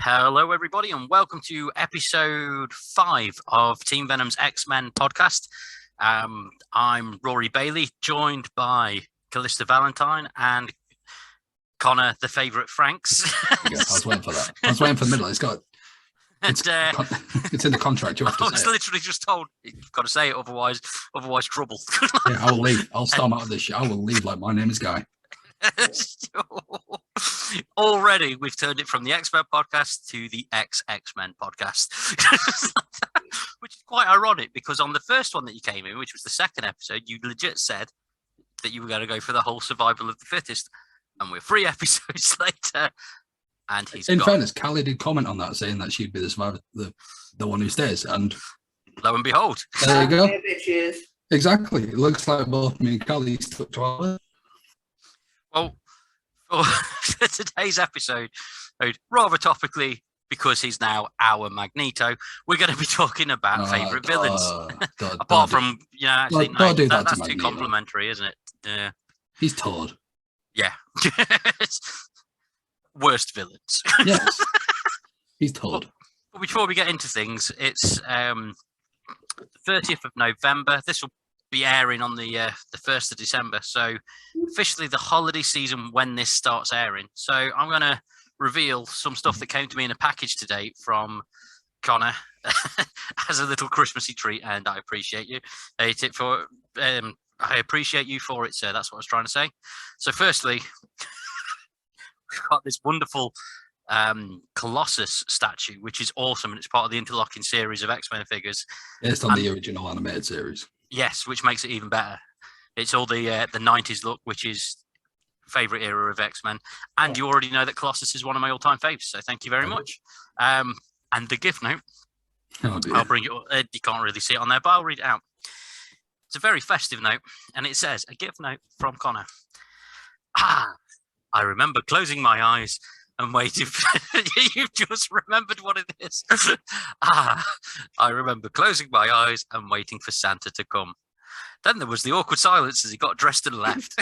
Hello, everybody, and welcome to episode 5 of Team Venom's X-Men podcast. I'm Rory Bailey, joined by Callista Valentine and Connor, the favourite Franks. Yeah, I was waiting for that. I was waiting for the middle. It's in the contract. You have to I was literally just told you've got to say it, otherwise trouble. Yeah, I will leave. I'll storm out of this shit. I will leave like my name is Guy. Already, we've turned it from the X-Men podcast to the X-Men podcast, which is quite ironic because on the first one that you came in, which was the second episode, you legit said that you were going to go for the whole survival of the fittest, and we're 3 episodes later, and he's in gone. fairness, Callie did comment on that, saying that she'd be the survivor, the one who stays, and lo and behold, there you go. Bitches. Exactly. It looks like both me and Callie stuck to our word. Well, for today's episode, rather topically, because he's now our Magneto, we're going to be talking about favourite villains. Apart from, actually, no, that's too complimentary, isn't it? Yeah. He's Todd. Yeah. Worst villains. Yes. He's Todd. But before we get into things, it's the 30th of November. This will be airing on the 1st of December, so officially the holiday season when this starts airing. So I'm going to reveal some stuff that came to me in a package today from Connor as a little Christmassy treat, and I appreciate you. I appreciate you for it, sir. That's what I was trying to say. So firstly, we've got this wonderful Colossus statue, which is awesome, and it's part of the interlocking series of X-Men figures. It's on the original animated series. Yes, which makes it even better. It's all the 90s look, which is favourite era of X-Men. And you already know that Colossus is one of my all-time faves, so thank you very much. And the gift note, I'll bring it up. You can't really see it on there, but I'll read it out. It's a very festive note, and it says, a gift note from Connor. I remember closing my eyes and waiting for... You've just remembered what it is. I remember closing my eyes and waiting for Santa to come. Then there was the awkward silence as he got dressed and left.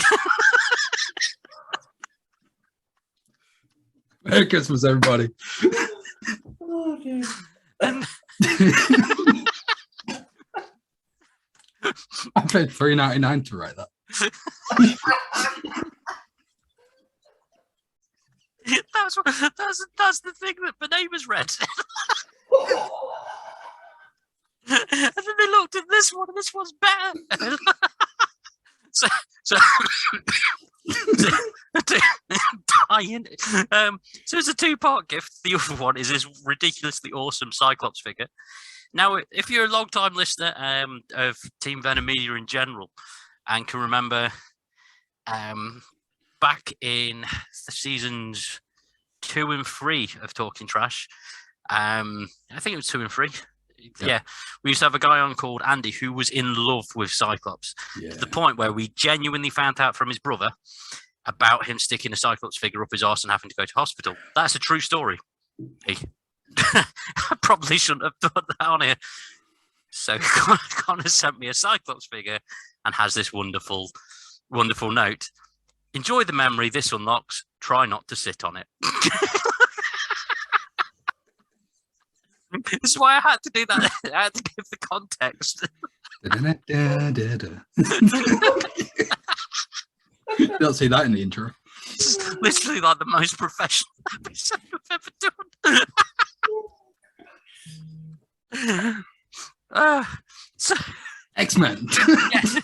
Merry Christmas, everybody. Oh, dear. And I paid $3.99 to write that. That's the thing that the neighbours read. And then they looked at this one, and this one's better. so it's a 2-part gift. The other one is this ridiculously awesome Cyclops figure. Now, if you're a long-time listener of Team Venom Media in general, and can remember back in the seasons 2 and 3 of Talking Trash, I think it was 2 and 3. Yeah, we used to have a guy on called Andy who was in love with Cyclops to the point where we genuinely found out from his brother about him sticking a Cyclops figure up his arse and having to go to hospital. That's a true story. I probably shouldn't have put that on here. So Connor sent me a Cyclops figure and has this wonderful note. Enjoy the memory this unlocks. Try not to sit on it. This is why I had to do that. I had to give the context. You don't see that in the intro. This is literally like the most professional episode I've ever done. So X-Men. Yes.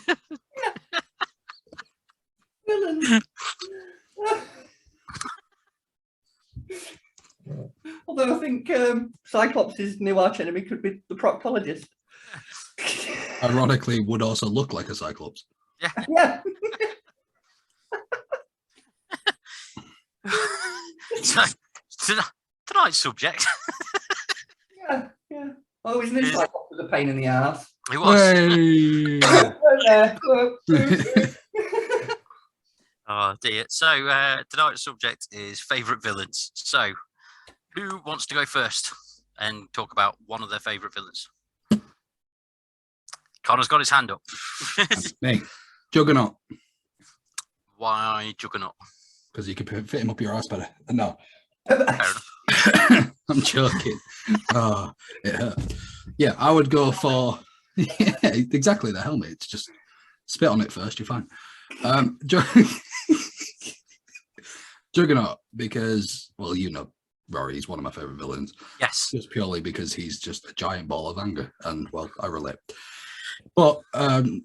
Villain. Although I think Cyclops' new archenemy could be the proctologist. Ironically, would also look like a Cyclops. Yeah. So, tonight's subject. Yeah. Oh, isn't it Cyclops with a pain in the ass? It was. Hey. Oh dear. So tonight's subject is favourite villains. So who wants to go first and talk about one of their favourite villains? Connor's got his hand up. Me. Juggernaut. Why Juggernaut? Because you could fit him up your ass better. No. Fair enough. I'm joking. Oh, it hurt. Yeah, I would go for exactly the helmet. It's just spit on it first, you're fine. Juggernaut, because, well, you know, Rory's one of my favorite villains. Yes. Just purely because he's just a giant ball of anger, and, well, I relate. But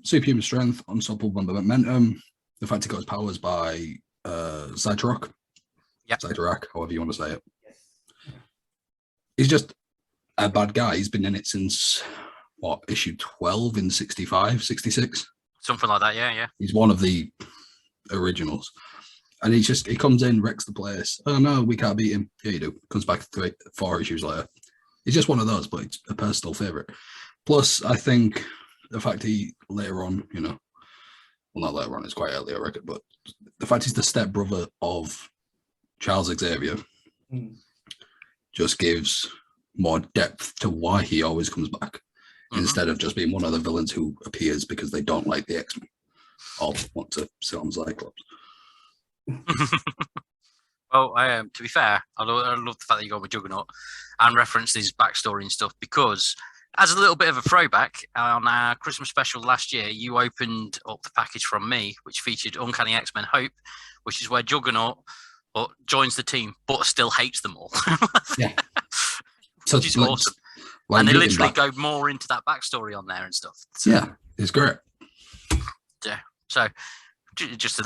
superhuman strength, unstoppable momentum, the fact he got his powers by Cyclops. Yeah. Cyclops, however you want to say it. He's just a bad guy. He's been in it since, what, issue 12 in 65, 66? Something like that, yeah. He's one of the originals. And he comes in, wrecks the place. Oh, no, we can't beat him. Yeah, you do. Comes back 4 issues later. He's just one of those, but it's a personal favourite. Plus, I think the fact he later on, you know, well, not later on, it's quite early, I reckon, but the fact he's the stepbrother of Charles Xavier just gives more depth to why he always comes back, instead of just being one of the villains who appears because they don't like the X-Men or want to sit on Cyclops. Well, to be fair, I love the fact that you go with Juggernaut and reference his backstory and stuff, because as a little bit of a throwback, on our Christmas special last year, you opened up the package from me, which featured Uncanny X-Men Hope, which is where Juggernaut joins the team, but still hates them all. Yeah. Which is awesome. And they literally go more into that backstory on there and stuff. So, yeah, it's great. Yeah. So, just a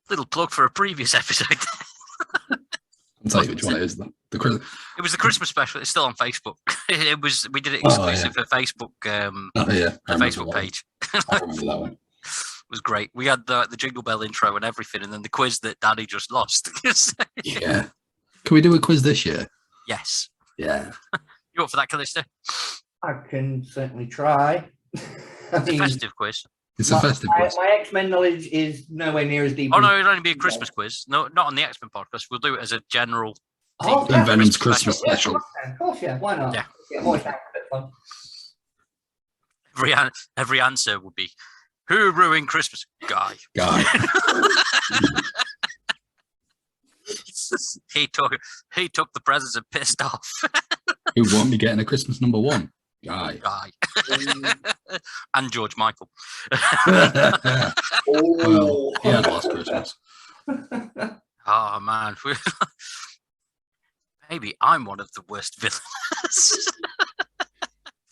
little plug for a previous episode. I'll tell you which one it is. It was the Christmas special. It's still on Facebook. We did it exclusive for Facebook. The Facebook page. I remember that one. It was great. We had the Jingle Bell intro and everything, and then the quiz that Daddy just lost. Yeah. Can we do a quiz this year? Yes. Yeah. You up for that, Callista? I can certainly try. It's a festive quiz. It's a festive quiz. My X-Men knowledge is nowhere near as deep. Oh no, it'll only be a Christmas quiz. No, not on the X-Men podcast. We'll do it as a general. Venom's Christmas special. Yeah, of course, yeah. Why not? Yeah. Always have a bit fun. Every answer would be, who ruined Christmas? Guy. He took the presents and pissed off. Who won't be getting a Christmas #1? Guy. And George Michael. Well, he had last Christmas. Oh man. Maybe I'm one of the worst villains.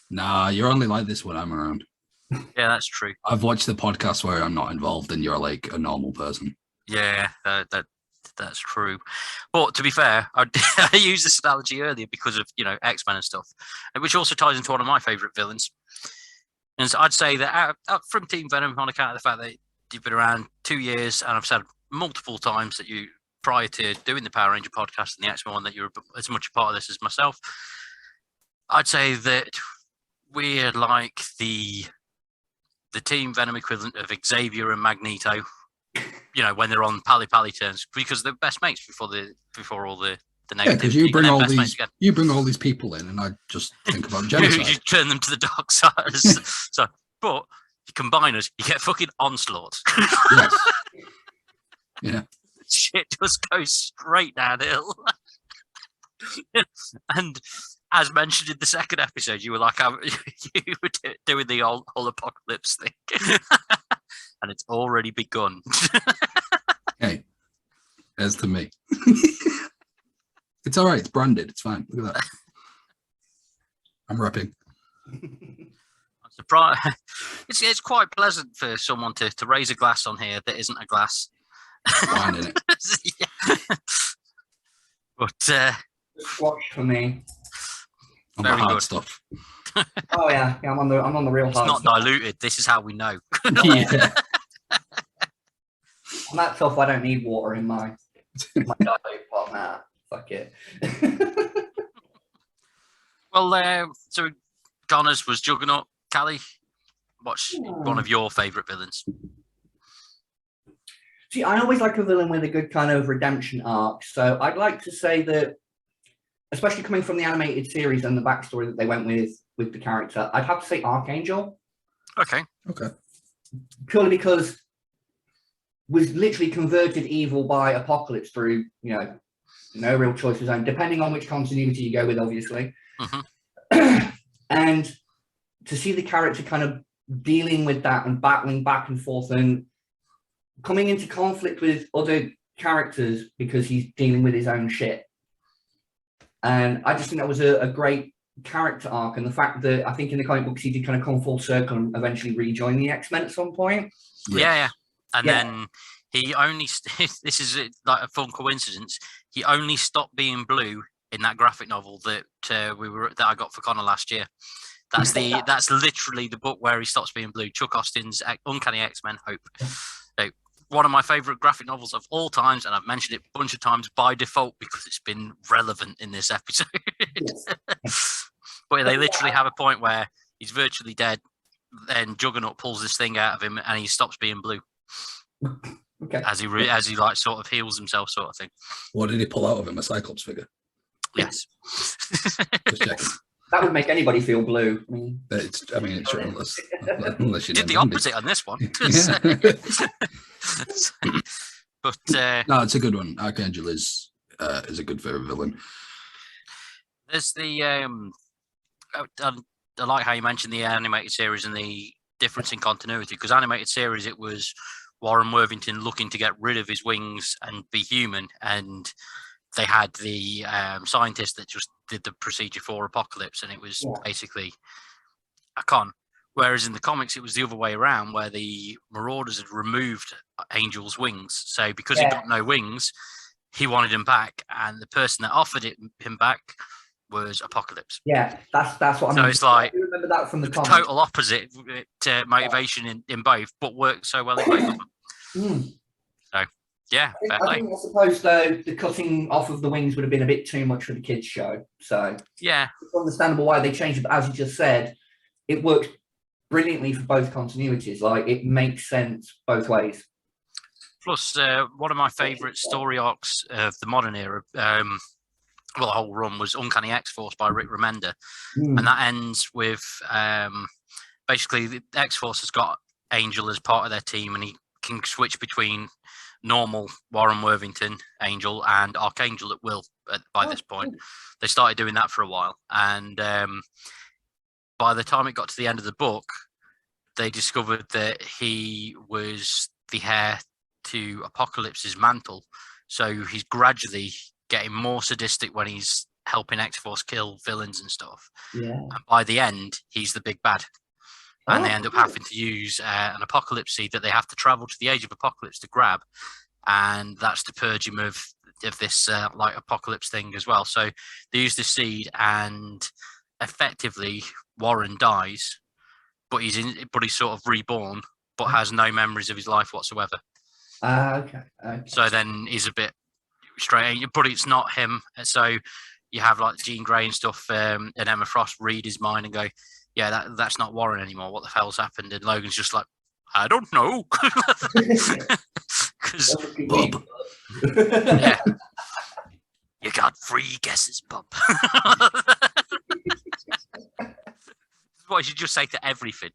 Nah, you're only like this when I'm around. Yeah, that's true. I've watched the podcast where I'm not involved and you're like a normal person. Yeah, that's true. But to be fair, I used this analogy earlier because of, X-Men and stuff, which also ties into one of my favourite villains. And so I'd say that from Team Venom, on account of the fact that you've been around 2 years, and I've said multiple times that you, prior to doing the Power Ranger podcast and the X-Men one, that you're as much a part of this as myself, I'd say that we're like the Team Venom equivalent of Xavier and Magneto, when they're on pally terms, because they're best mates before all the negativity. Because you bring all these people in, and I just think about genocide. You turn them to the dark side. But you combine us, you get fucking Onslaught. Yes. Yeah. Shit just goes straight downhill. And as mentioned in the second episode, you were like, you were doing the whole apocalypse thing. And it's already begun. Hey, as to me. It's all right. It's branded. It's fine. Look at that. I'm rapping. I'm surprised. It's quite pleasant for someone to raise a glass on here that isn't a glass. Wine in it. Yeah. But watch for me. On the hard stuff. Oh yeah, I'm on the real hard. It's not diluted. This is how we know. Yeah. On that stuff, I don't need water in my dilute pot. Nah, fuck it. Well, so Connors was Juggernaut. Callie, what's one of your favourite villains? See, I always like a villain with a good kind of redemption arc. So I'd like to say that, especially coming from the animated series and the backstory that they went with the character, I'd have to say Archangel. Okay. Purely because was literally converted evil by Apocalypse through, No real choice of his own, depending on which continuity you go with, obviously. Mm-hmm. And to see the character kind of dealing with that and battling back and forth and coming into conflict with other characters because he's dealing with his own shit. And I just think that was a great character arc. And the fact that I think in the comic books he did kind of come full circle and eventually rejoin the X-Men at some point. Yeah. And then he only, this is like a fun coincidence, he only stopped being blue in that graphic novel that that I got for Connor last year. That's literally the book where he stops being blue. Chuck Austin's Uncanny X-Men Hope. So, one of my favorite graphic novels of all times, and I've mentioned it a bunch of times by default because it's been relevant in this episode. But they literally have a point where he's virtually dead, then Juggernaut pulls this thing out of him, and he stops being blue. Okay. As he like sort of heals himself, sort of thing. What did he pull out of him? A Cyclops figure? Yes. Just checking. That would make anybody feel blue. It's unless you did the opposite on this one. But no, it's a good one. Archangel is a good favorite villain. There's the I like how you mentioned the animated series and the difference in continuity, because animated series it was Warren Worthington looking to get rid of his wings and be human, and they had the scientist that just did the procedure for Apocalypse, and it was basically a con. Whereas in the comics, it was the other way around, where the Marauders had removed Angel's wings. So because he got no wings, he wanted him back, and the person that offered him back was Apocalypse. Yeah, that's what I mean. So it's like I remember that from the comics. Total opposite motivation in both, but worked so well in both of them. So yeah, I think I suppose though the cutting off of the wings would have been a bit too much for the kids' show. So yeah, it's understandable why they changed it. But as you just said, it works brilliantly for both continuities. Like it makes sense both ways. Plus, one of my favourite story arcs of the modern era, the whole run, was Uncanny X-Force by Rick Remender. And that ends with basically the X-Force has got Angel as part of their team, and he can switch between normal Warren Worthington Angel and Archangel at will by this point. They started doing that for a while, and by the time it got to the end of the book, they discovered that he was the heir to Apocalypse's mantle. So he's gradually getting more sadistic when he's helping X-Force kill villains and stuff. Yeah. And by the end, he's the big bad. And they end up having to use an Apocalypse seed that they have to travel to the Age of Apocalypse to grab. And that's to purge him of this like Apocalypse thing as well. So they use the seed, and effectively Warren dies, but he's sort of reborn, but has no memories of his life whatsoever. Okay. So then he's a bit strange, but it's not him. So you have like Jean Grey and stuff, and Emma Frost read his mind and go, yeah, that's not Warren anymore. What the hell's happened? And Logan's just like, I don't know. Because Bob. Yeah, you got 3 guesses, Bob. What you should just say to everything.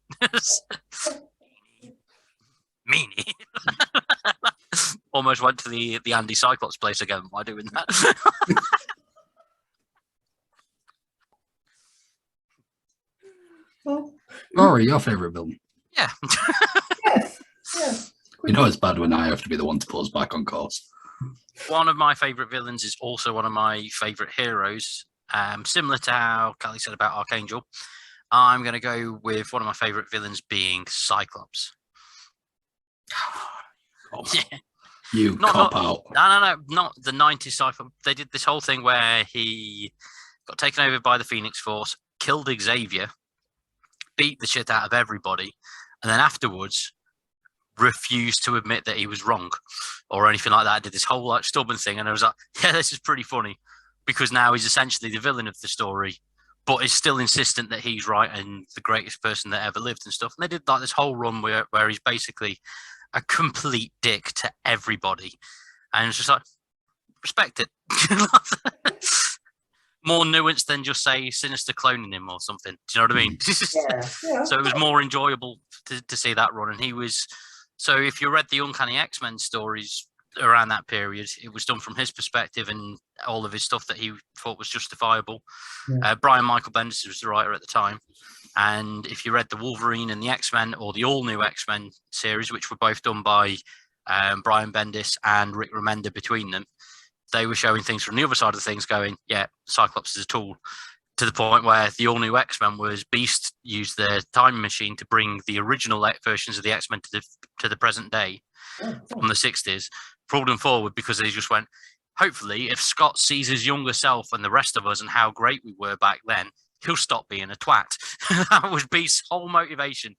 Meanie. Almost went to the Andy Cyclops place again by doing that. Rory, your favourite villain? Yeah. Yes. You know it's bad when I have to be the one to pull us back on course. One of my favourite villains is also one of my favourite heroes. Similar to how Callie said about Archangel, I'm going to go with one of my favourite villains being Cyclops. Yeah. You cop out. No, not the 90s Cyclops. They did this whole thing where he got taken over by the Phoenix Force, killed Xavier, beat the shit out of everybody, and then afterwards refused to admit that he was wrong or anything like that. Did this whole like stubborn thing, and I was like, yeah, this is pretty funny, because now he's essentially the villain of the story, but is still insistent that he's right and the greatest person that ever lived and stuff. And they did like this whole run where he's basically a complete dick to everybody, and it's just like, respect it. More nuanced than just say Sinister cloning him or something. Do you know what I mean? Yeah. So it was more enjoyable to see that run. And he was, so if you read the Uncanny X-Men stories around that period. It was done from his perspective and all of his stuff that he thought was justifiable. Brian Michael Bendis was the writer at the time. And if you read the Wolverine and the X-Men, or the all-new X-Men series, which were both done by Brian Bendis and Rick Remender between them, they were showing things from the other side of things going, yeah, Cyclops is a tool, to the point where the all-new X-Men was Beast used the time machine to bring the original versions of the X-Men to the present day from the 60s, pulled them forward because they just went, hopefully, if Scott sees his younger self and the rest of us and how great we were back then, he'll stop being a twat. That was Beast's whole motivation.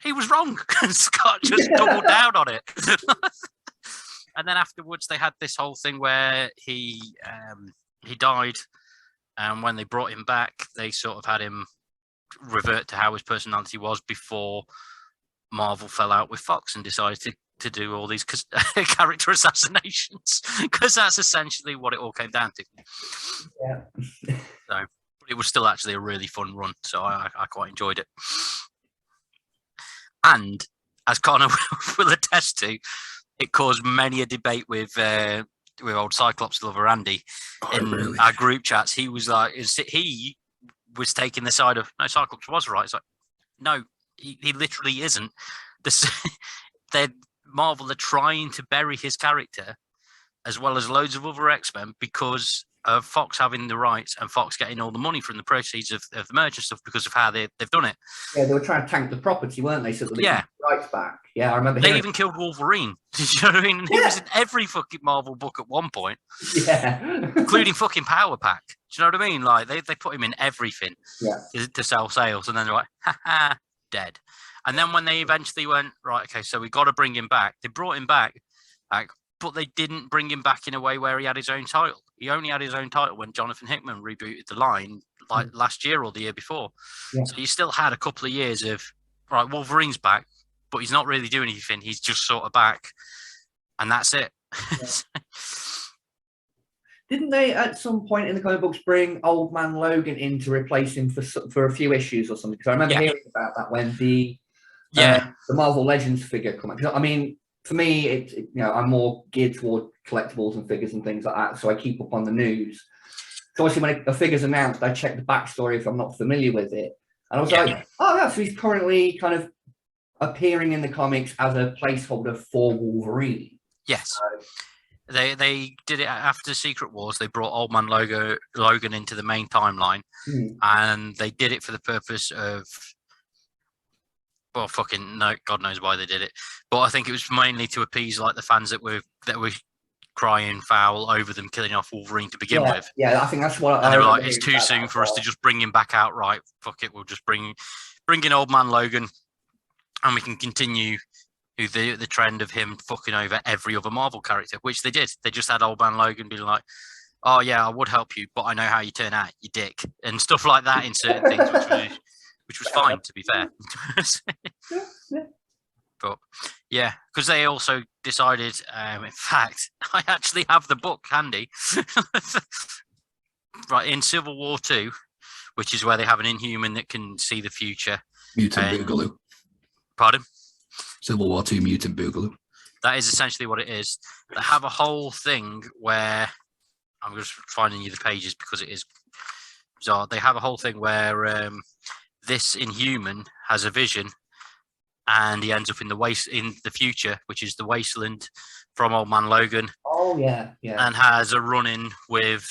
He was wrong. Scott just doubled down on it. And then afterwards, they had this whole thing where he died, and when they brought him back, they sort of had him revert to how his personality was before Marvel fell out with Fox and decided to do all these character assassinations, because that's essentially what it all came down to. Yeah. So it was still actually a really fun run, so I quite enjoyed it. And as Connor will attest to, it caused many a debate with old Cyclops lover Andy in our group chats. He was like, he was taking the side of, no, Cyclops was right. It's like, no, he literally isn't. Marvel are trying to bury his character, as well as loads of other X-Men, because of Fox having the rights and Fox getting all the money from the proceeds of the merch and stuff because of how they've done it. Yeah, they were trying to tank the property, weren't they? So that they could get the rights back. Yeah, I remember. They even killed Wolverine. Do you know what I mean? He was in every fucking Marvel book at one point. Yeah. Including fucking Power Pack. Do you know what I mean? Like, they put him in everything to sell sales, and then they're like, ha, dead. And then when they eventually went, right, okay, so we got to bring him back. They brought him back, but they didn't bring him back in a way where he had his own title. He only had his own title when Jonathan Hickman rebooted the line, like last year or the year before. Yeah. So you still had a couple of years of, right, Wolverine's back, but he's not really doing anything. He's just sort of back, and that's it. Yeah. Didn't they, at some point in the comic books, bring Old Man Logan in to replace him for a few issues or something? Because I remember hearing about that when the Marvel Legends figure come out. I mean, for me, I'm more geared toward collectibles and figures and things like that, so I keep up on the news. So obviously, when a figure's announced, I check the backstory if I'm not familiar with it. And I was like, oh, yeah, so he's currently kind of appearing in the comics as a placeholder for Wolverine. Yes. They did it after Secret Wars. They brought Old Man Logan into the main timeline, and they did it for the purpose of, well, fucking no, God knows why they did it. But I think it was mainly to appease like the fans that were crying foul over them killing off Wolverine to begin with. Yeah, I think that's what. And they were like, it's too soon for us to just bring him back outright. Fuck it, we'll just bring in Old Man Logan, and we can continue the trend of him fucking over every other Marvel character, which they did. They just had Old Man Logan being like, oh yeah, I would help you, but I know how you turn out, you dick, and stuff like that in certain things, which was fine, to be fair. But yeah, because they also decided, in fact, I actually have the book handy. Right, in Civil War 2, which is where they have an Inhuman that can see the future. Mutant Boogaloo. Pardon? Civil War 2 Mutant Boogaloo. That is essentially what it is. They have a whole thing where, I'm just finding you the pages because it is bizarre. They have a whole thing where this Inhuman has a vision, and he ends up in the future, which is the wasteland from Old Man Logan. Oh yeah, yeah. And has a run-in with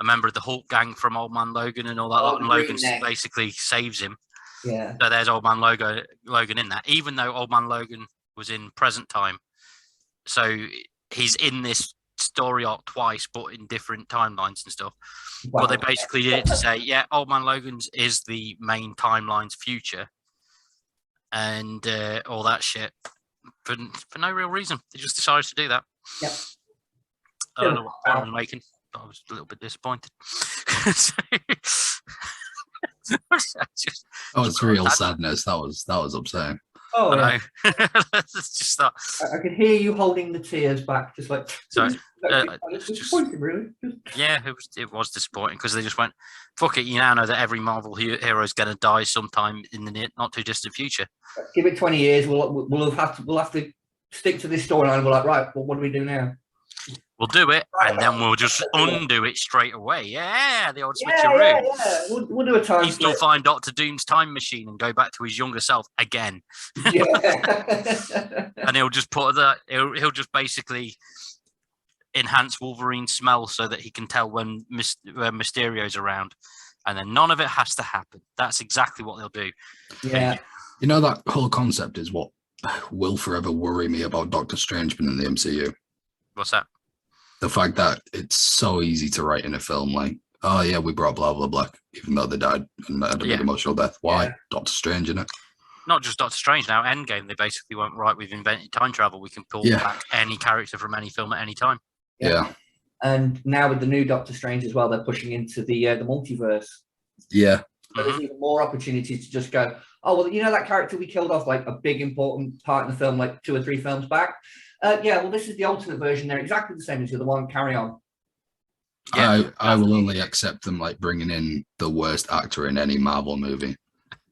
a member of the Hulk gang from Old Man Logan and all that lot, and Logan basically saves him. Yeah. So there's Old Man Logan in that, even though Old Man Logan was in present time. So he's in this story arc twice, but in different timelines and stuff. Wow. But they basically did it to say, yeah, Old Man Logan's is the main timeline's future, and all that shit for no real reason. They just decided to do that. Yeah. I don't know what point I'm making, but I was a little bit disappointed. It's real sadness. That was upsetting. Oh, I know. It's just that. I could hear you holding the tears back, just like. Sorry. It's disappointing, really. Yeah, it was disappointing because they just went, "Fuck it." You now know that every Marvel hero is going to die sometime in the not too distant future. Give it 20 years. We'll have to stick to this storyline. We're like, right, well, what do we do now? We'll do it, and then we'll just undo it straight away. Yeah, the old switcheroo. Yeah. We'll do a time. He'll still find Doctor Doom's time machine and go back to his younger self again. Yeah. And he'll just put that. He'll just basically enhance Wolverine's smell so that he can tell when Mysterio's around, and then none of it has to happen. That's exactly what they'll do. Yeah. You know, that whole concept is what will forever worry me about Doctor Strange being in the MCU. What's that? The fact that it's so easy to write in a film, like, oh yeah, we brought blah blah blah, even though they died and had a big emotional death. Why? Doctor Strange, in it? Not just Doctor Strange. Now, Endgame, they basically went, right, we've invented time travel. We can pull back any character from any film at any time. Yeah. And now with the new Doctor Strange as well, they're pushing into the multiverse. Yeah. So there's even more opportunities to just go, oh, well, you know that character we killed off like a big important part in the film like 2 or 3 films back? Yeah, well, this is the alternate version. They're exactly the same as the other one. Carry on. Yeah. I will only accept them like bringing in the worst actor in any Marvel movie,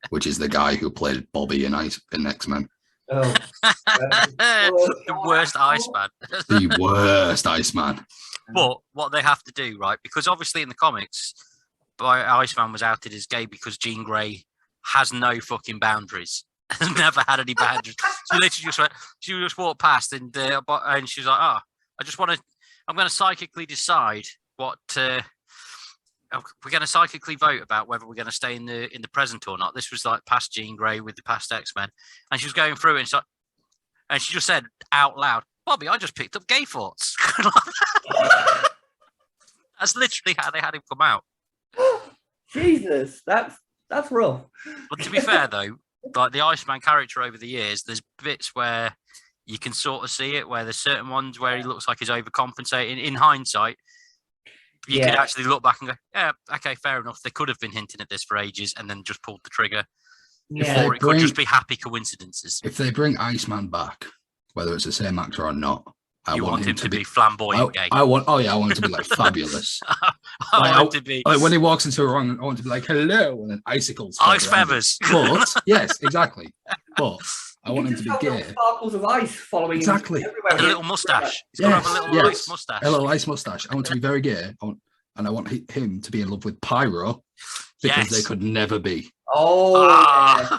which is the guy who played Bobby in X-Men. Oh. The worst Iceman. The worst Iceman. But what they have to do, right? Because obviously in the comics, Iceman was outed as gay because Jean Grey has no fucking boundaries. Has never had any boundaries. She literally she just walked past and she was like, "Oh, I'm going to psychically decide what we're going to psychically vote about whether we're going to stay in the present or not." This was like past Jean Grey with the past X-Men, and she was going through it, and she just said out loud, "Bobby, I just picked up gay thoughts." That's literally how they had him come out. Jesus, that's rough. But to be fair though, like the Iceman character over the years, there's bits where you can sort of see it, where there's certain ones where he looks like he's overcompensating. In hindsight, you could actually look back and go, yeah, okay, fair enough. They could have been hinting at this for ages and then just pulled the trigger. Yeah. Or it could just be happy coincidences. If they bring Iceman back, whether it's the same actor or not, I want him to be flamboyant gay. I want him to be like fabulous. I want him to be like when he walks into a room, I want to be like hello, and then icicles. Ice feathers. But yes, exactly. But I want him to be gay. Sparkles of ice following exactly. him everywhere. A little mustache. He's got to have a little ice mustache. A little ice mustache. I want to be very gay. And I want him to be in love with Pyro because they could never be. Oh, yeah.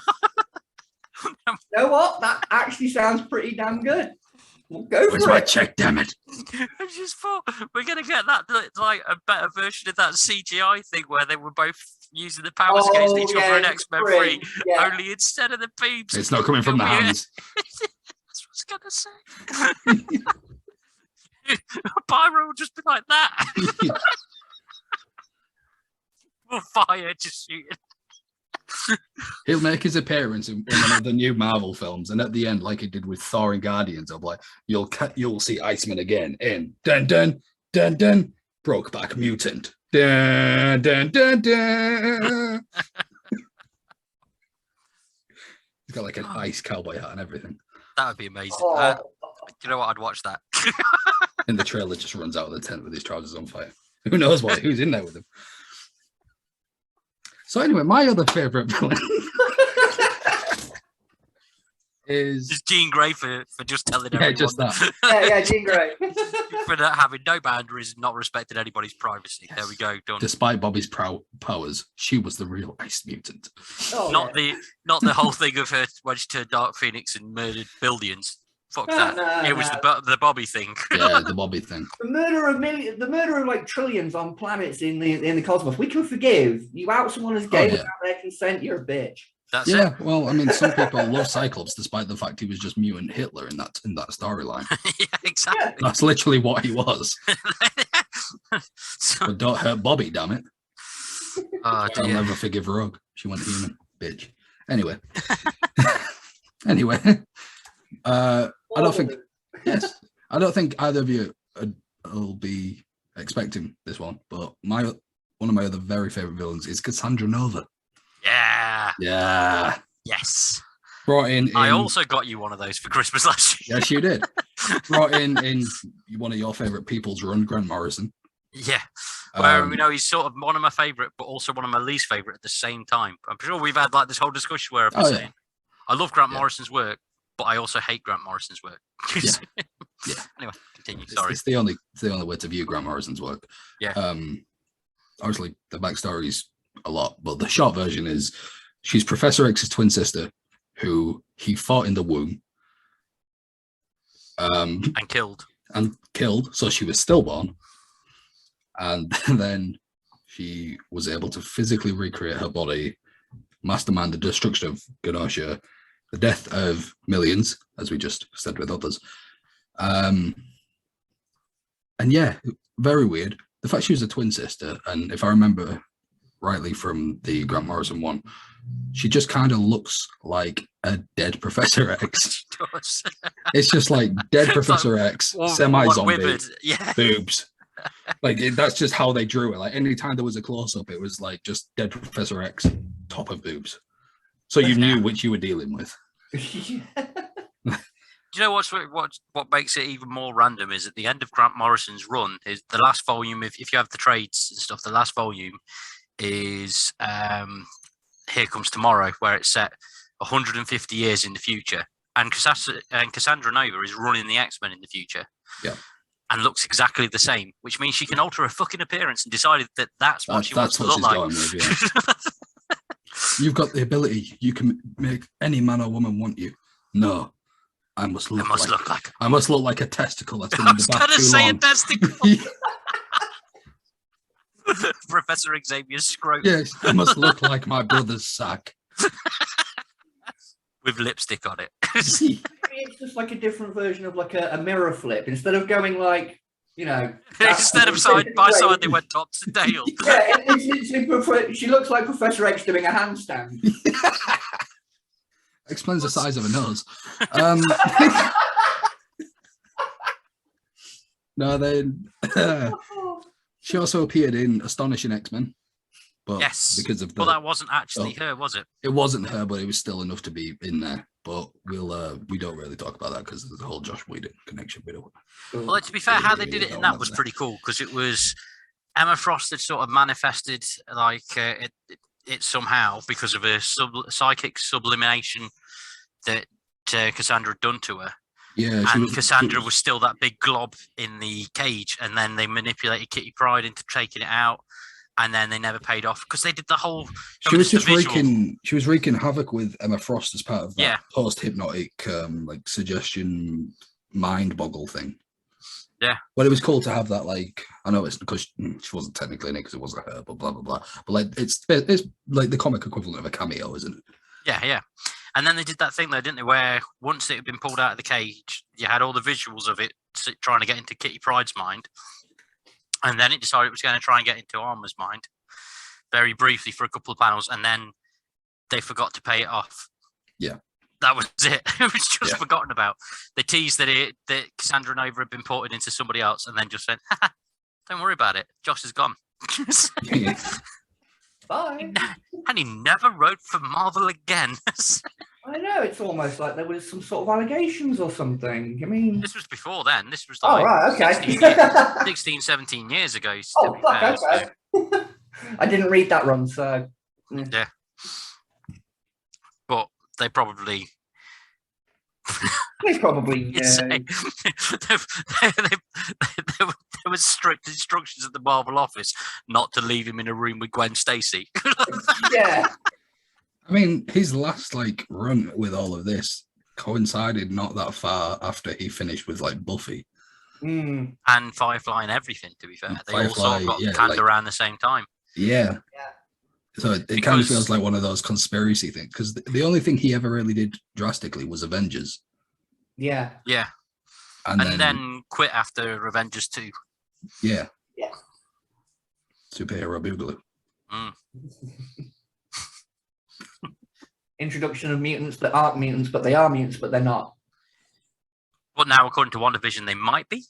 You know what? That actually sounds pretty damn good. We'll go Where's for my it. check, damn it? I just thought we're going to get that, like a better version of that CGI thing where they were both using the powers against each other in X-Men 3. Yeah. Only instead of the beams. It's not coming from the hands. That's what I was going to say. Pyro will just be like that. We'll fire just shooting. He'll make his appearance in one of the new Marvel films, and at the end, like he did with Thor and Guardians, of like you'll see Iceman again in dun dun dun dun Brokeback Mutant. Dun dun dun dun. He's got like an ice cowboy hat and everything. That would be amazing. You know what? I'd watch that. In the trailer, just runs out of the tent with his trousers on fire. Who knows who's in there with him? So anyway, my other favorite villain is Jean Grey for just telling everyone. Just that. Yeah, Jean Grey. For not having no boundaries and not respecting anybody's privacy. Yes. There we go. Done. Despite Bobby's powers, she was the real ice mutant. Not the whole thing of her when she turned Dark Phoenix and murdered billions. Fuck that. It was the Bobby thing. Yeah, the Bobby thing. The murder of like trillions on planets in the cosmos. We can forgive. You out someone as gay without their consent, you're a bitch. That's it. Well, I mean, some people love Cyclops despite the fact he was just mutant Hitler in that storyline. Yeah, exactly. That's literally what he was. But don't hurt Bobby, damn it. I'll never forgive Rogue. She went human, bitch. Anyway. I don't think either of you will be expecting this one, but one of my other very favorite villains is Cassandra Nova. Yeah. Yes. Brought in I also got you one of those for Christmas last year. Yes, you did. Brought in one of your favorite people's run, Grant Morrison. Yeah. Where we know he's sort of one of my favorite, but also one of my least favorite at the same time. I'm sure we've had like this whole discussion where I've been saying I love Grant Morrison's work, but I also hate Grant Morrison's work. Yeah. Anyway, continue. Sorry. It's the only way to view Grant Morrison's work. Yeah. Obviously, the backstory's a lot, but the short version is she's Professor X's twin sister, who he fought in the womb. And killed. So she was stillborn. And then she was able to physically recreate her body, mastermind the destruction of Genosha, the death of millions, as we just said with others. And yeah, very weird. The fact she was a twin sister, and if I remember rightly from the Grant Morrison one, she just kind of looks like a dead Professor X. It's just like dead Professor X, semi-zombie, boobs. Like that's just how they drew it. Like anytime there was a close-up, it was like just dead Professor X, top of boobs. So you knew which you were dealing with. Do you know what makes it even more random is at the end of Grant Morrison's run is the last volume. If you have the trades and stuff, the last volume is Here Comes Tomorrow, where it's set 150 years in the future, and Cassandra Nova is running the X-Men in the future. Yeah. And looks exactly the same, which means she can alter her fucking appearance and decided that that's what she wants to look like. With, yeah. You've got the ability. You can make any man or woman want you. No, I must look like a testicle that's been in the bath too long. A testicle. Professor Xavier's scrotum. Yes, I must look like my brother's sack. With lipstick on it. It's just like a different version of like a mirror flip. Instead of going like, instead of side by side, they went tops and tails. Yeah, it's literally she looks like Professor X doing a handstand. Explains the size of her nose. No, then she also appeared in Astonishing X-Men. But yes, because of that wasn't actually her, was it? It wasn't her, but it was still enough to be in there. But we don't really talk about that because there's a whole Josh Whedon connection. Well, to be fair, how they did it in that was pretty cool because it was Emma Frost had sort of manifested like it somehow because of a psychic sublimation that Cassandra had done to her. Yeah, Cassandra was still that big glob in the cage, and then they manipulated Kitty Pryde into taking it out. And then they never paid off because they did the whole. She was just wreaking. She was wreaking havoc with Emma Frost as part of that post-hypnotic, like suggestion, mind boggle thing. Yeah. Well, it was cool to have that. Like, I know it's because she wasn't technically in it because it wasn't her, but blah blah blah. But like, it's like the comic equivalent of a cameo, isn't it? Yeah, yeah. And then they did that thing though, didn't they? Where once it had been pulled out of the cage, you had all the visuals of it trying to get into Kitty Pryde's mind. And then it decided it was going to try and get into Armor's mind very briefly for a couple of panels. And then they forgot to pay it off. Yeah. That was it. It was just forgotten about. They teased that Cassandra Nova had been ported into somebody else and then just said, don't worry about it. Josh is gone. Bye. And he never wrote for Marvel again. I know, it's almost like there was some sort of allegations or something. I mean... This was before then. This was like okay. 16, 17 years ago. Oh, fuck, okay. So. I didn't read that run, so... Yeah. But they probably... They probably... there was strict instructions at the Marvel office not to leave him in a room with Gwen Stacy. Yeah. I mean, his last run with all of this coincided not that far after he finished with Buffy and Firefly and everything. To be fair, they all sort of got canned around the same time. Yeah. So it kind of feels like one of those conspiracy things because the only thing he ever really did drastically was Avengers. Yeah. Yeah. And then quit after Avengers 2. Yeah. Yeah. Superhero Boogaloo. Introduction of mutants that aren't mutants, but they are mutants, but they're not. But now, according to WandaVision, they might be.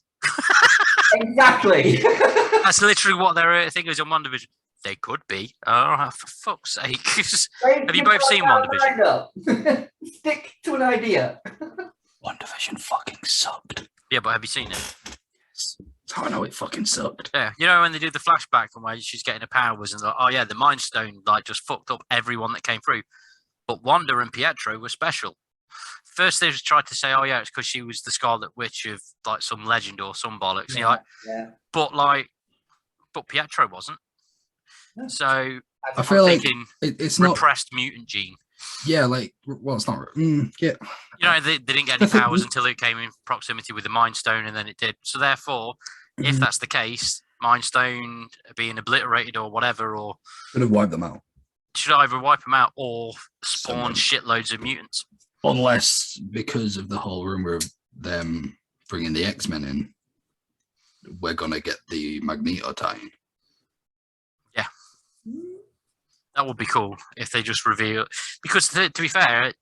Exactly. That's literally what their thing is on WandaVision. They could be. Oh, for fuck's sake. Have you both seen WandaVision? Stick to an idea. WandaVision fucking sucked. Yeah, but have you seen it? Yes. That's how I know it fucking sucked. Yeah, you know when they do the flashback and where she's getting her powers and like, oh yeah, the Mind Stone just fucked up everyone that came through. But Wanda and Pietro were special. first they just tried to say, oh yeah, it's because she was the Scarlet Witch of like some legend or some bollocks. Yeah, You're like, yeah. but Pietro wasn't. No. So I feel like thinking it's not. repressed mutant gene. Yeah, like, well, it's not. Yeah. You know, they didn't get any powers until it came in proximity with the Mind Stone, and then it did. So therefore, if that's the case, Mind Stone being obliterated or whatever, or Should have wiped them out. should either wipe them out or spawn Someone. shitloads of mutants. Unless, because of the whole rumor of them bringing the X-Men in, we're going to get the Magneto tie-in. Yeah. That would be cool if they just reveal. Because to be fair,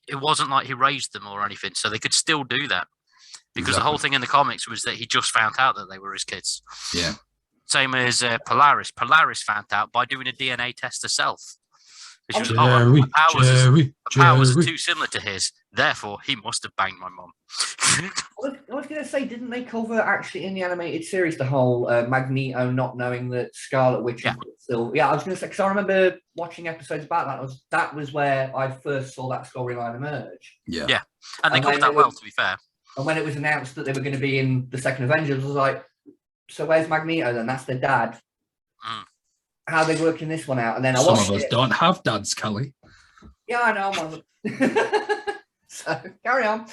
it wasn't like he raised them or anything, so they could still do that. Because the whole thing in the comics was that he just found out that they were his kids. Yeah. Same as Polaris. Polaris found out by doing a DNA test herself. She was, Jerry, her powers are too similar to his. Therefore, he must have banged my mum. I was going to say, didn't they cover actually in the animated series the whole Magneto not knowing that Scarlet Witch was still? Yeah, I was going to say, because I remember watching episodes about that. That was where I first saw that storyline emerge. Yeah. Yeah, and they covered that well, to be fair. And when it was announced that they were going to be in the second Avengers, I was like, so where's Magneto then? That's their dad. Mm. How are they working this one out? And then I Some watched of us don't have dads, Kelly. Yeah, I know. I'm one of them. So, carry on.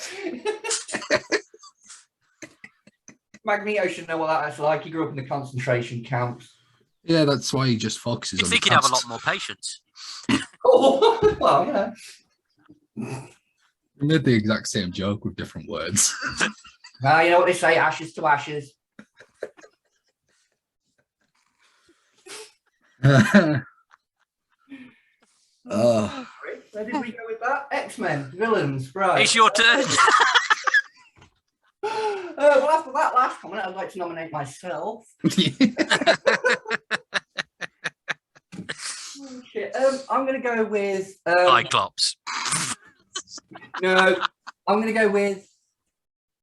Magneto should know what that's like. He grew up in the concentration camps. Yeah, that's why he just focuses You on think the he'd have a past. lot more patience? Oh, well, yeah. We made the exact same joke with different words. Well, you know what they say, ashes to ashes. Where did we go with that? X-Men, villains, right. It's your turn. Well, after that last comment, I'd like to nominate myself. Oh, shit. I'm going to go with... Cyclops. No, I'm going to go with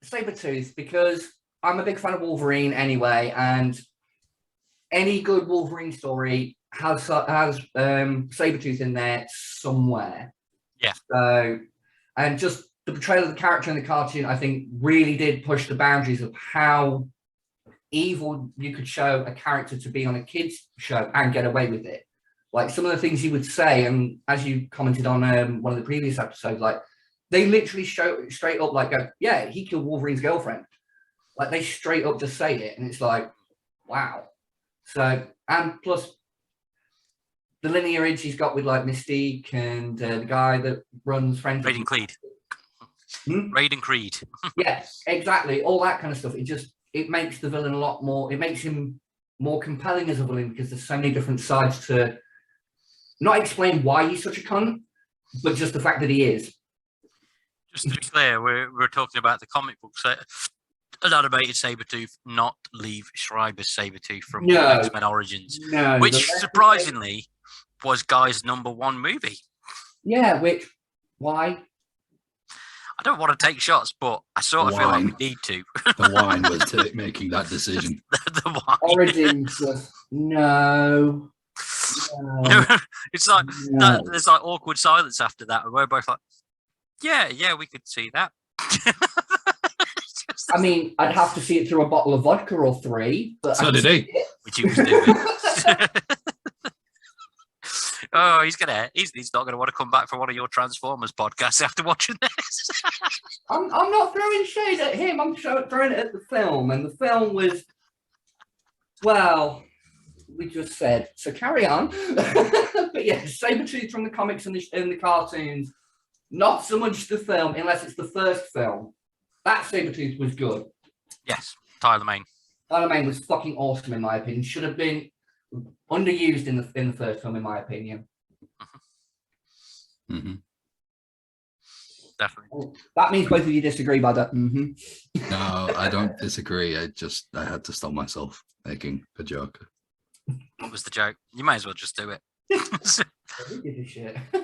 Sabretooth because I'm a big fan of Wolverine anyway, and any good Wolverine story has Sabretooth in there somewhere. Yeah. So, and just the portrayal of the character in the cartoon, I think, really did push the boundaries of how evil you could show a character to be on a kid's show and get away with it. Like some of the things he would say, and as you commented on one of the previous episodes, like they literally show straight up, like, yeah, he killed Wolverine's girlfriend. Like they straight up just say it, and it's like, wow. So, and plus the lineage he's got with like Mystique and the guy that runs Friends. Raiden Creed. Raiden Creed. Yes, exactly. All that kind of stuff. It makes the villain a lot more. It makes him more compelling as a villain because there's so many different sides to not explain why he's such a cunt, but just the fact that he is. Just to be clear, we're talking about the comic books. An animated Sabretooth, not Liev Schreiber's Sabretooth from X-Men Origins. No. Which, surprisingly, was Guy's #1 movie. Yeah, why? I don't want to take shots, but I sort of feel like we need to. The wine was making that decision. the wine. Origins, no. It's like there's like awkward silence after that, and we're both like, yeah, we could see that. I mean, I'd have to see it through a bottle of vodka or 3, but so did he. Which he was doing. Oh, he's not gonna want to come back for one of your Transformers podcasts after watching this. I'm not throwing shade at him. I'm throwing it at the film, and the film was, well, we just said. So carry on. But yeah, Sabretooth from the comics and the cartoons, not so much the film, unless it's the first film. That Sabretooth was good. Yes, Tyler Mane. Tyler Mane was fucking awesome in my opinion. Should have been underused in the first film, in my opinion. Mm-hmm. Definitely. That means both of you disagree by that. Mm-hmm. No, I don't disagree. I had to stop myself making a joke. What was the joke? You might as well just do it.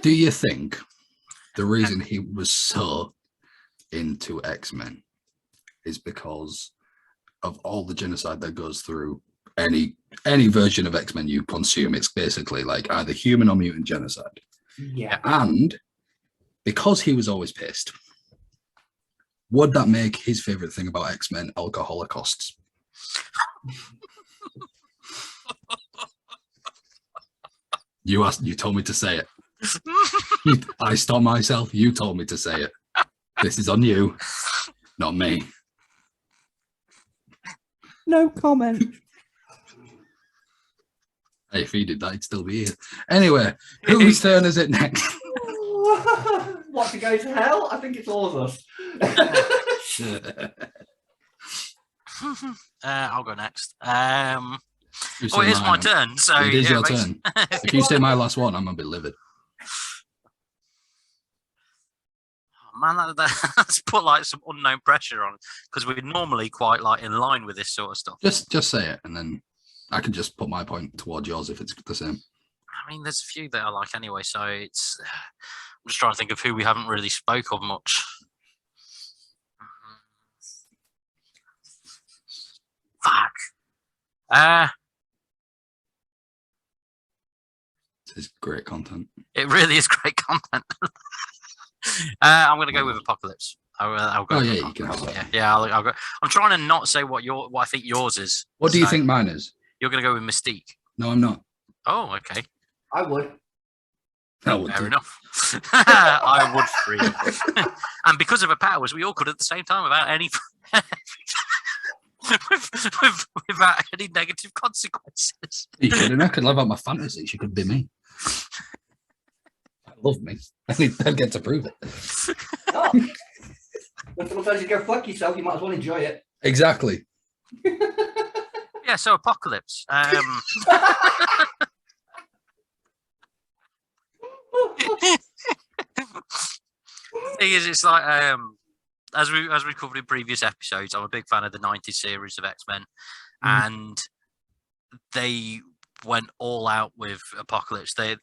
Do you think the reason he was so into X-Men is because of all the genocide that goes through any version of X-Men you consume? It's basically like either human or mutant genocide. Yeah. And because he was always pissed, would that make his favorite thing about X-Men alcoholicosts? You asked. You told me to say it. I stopped myself. You told me to say it. This is on you, not me. No comment. Hey, if he did that, he'd still be here. Anyway, whose turn is it next? What, to go to hell? I think it's all of us. I'll go next. You Oh, say it is my mine. turn. So It is yeah, your turn. If you say my last one, I'm gonna be livid. Man, that's put like some unknown pressure on because we're normally quite like in line with this sort of stuff. Just say it, and then I can just put my point towards yours if it's the same. I mean, there's a few that I like anyway, so it's. I'm just trying to think of who we haven't really spoke of much. Fuck. It's great content. It really is great content. I'm going to go with Apocalypse. I'll go. Oh with yeah, you Apocalypse. can. Yeah. I'll go. I'm trying to not say what I think yours is. What do you think mine is? You're going to go with Mystique. No, I'm not. Oh, okay. I would. Fair enough. I would free. And because of her powers, we all could at the same time without any without any negative consequences. You kidding? I could live out my fantasy. She could be me. I love me. I get to prove it. Oh. When someone tells you to go fuck yourself, you might as well enjoy it. Exactly. Yeah, so Apocalypse. Thing is, it's like as we covered in previous episodes, I'm a big fan of the 90s series of X-Men, and they went all out with Apocalypse. They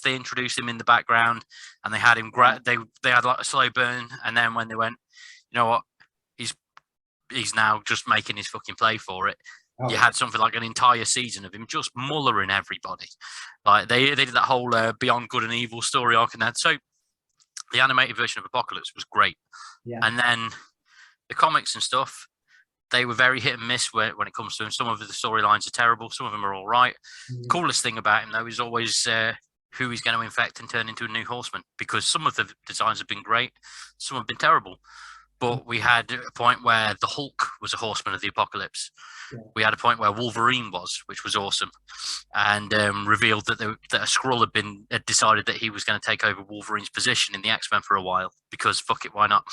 introduced him in the background, and they had him they had like a slow burn, and then when they went, you know what, he's now just making his fucking play for it. You had something like an entire season of him just mullering everybody. Like they did that whole Beyond Good and Evil story arc and that. So the animated version of Apocalypse was great. Yeah. And then the comics and stuff, they were very hit and miss when it comes to him. Some of the storylines are terrible. Some of them are all right. Coolest thing about him, though, is always who he's going to infect and turn into a new horseman, because some of the designs have been great. Some have been terrible. But we had a point where the Hulk was a horseman of the apocalypse. Yeah. We had a point where Wolverine was, which was awesome, and revealed that a Skrull had decided that he was going to take over Wolverine's position in the X-Men for a while, because fuck it, why not?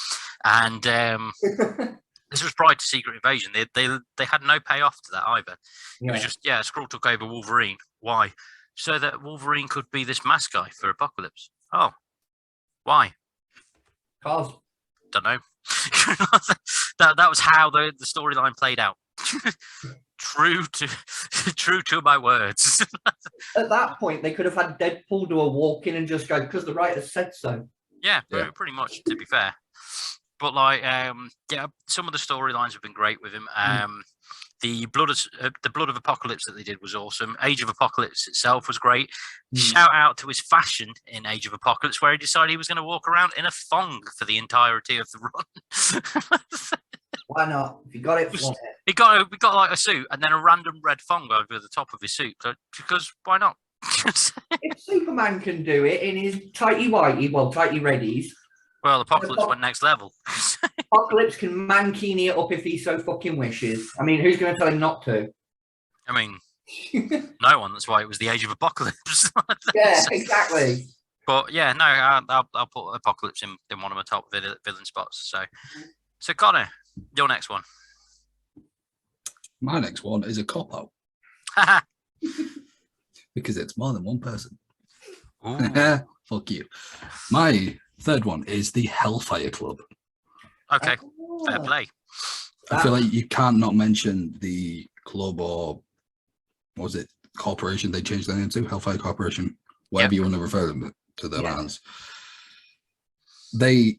And this was prior to Secret Invasion. They had no payoff to that either. Yeah. It was just, Skrull took over Wolverine. Why? So that Wolverine could be this mask guy for Apocalypse. Oh, why? Cause. Don't know. that was how the storyline played out. True to my words. At that point, they could have had Deadpool do a walk in and just go, because the writer said so. Yeah, pretty much, to be fair. But like, some of the storylines have been great with him. The blood of Apocalypse that they did was awesome. Age of Apocalypse itself was great. Shout out to his fashion in Age of Apocalypse, where he decided he was going to walk around in a thong for the entirety of the run. Why not? If you got it, flaunt it. He got like a suit and then a random red thong over the top of his suit. Because why not? If Superman can do it in his tighty reddies. Well, Apocalypse went next level. Apocalypse can mankini it up if he so fucking wishes. I mean, who's going to tell him not to? I mean, no one. That's why it was the Age of Apocalypse. Yeah, exactly. But yeah, no, I'll put Apocalypse in one of my top villain spots. So Connor, your next one. My next one is a cop-out. Because it's more than one person. Fuck you. My third one is the Hellfire Club. Okay, fair play. I feel like you can't not mention the club, or what was it, corporation they changed their name to? Hellfire Corporation, whatever you want to refer them to them as. They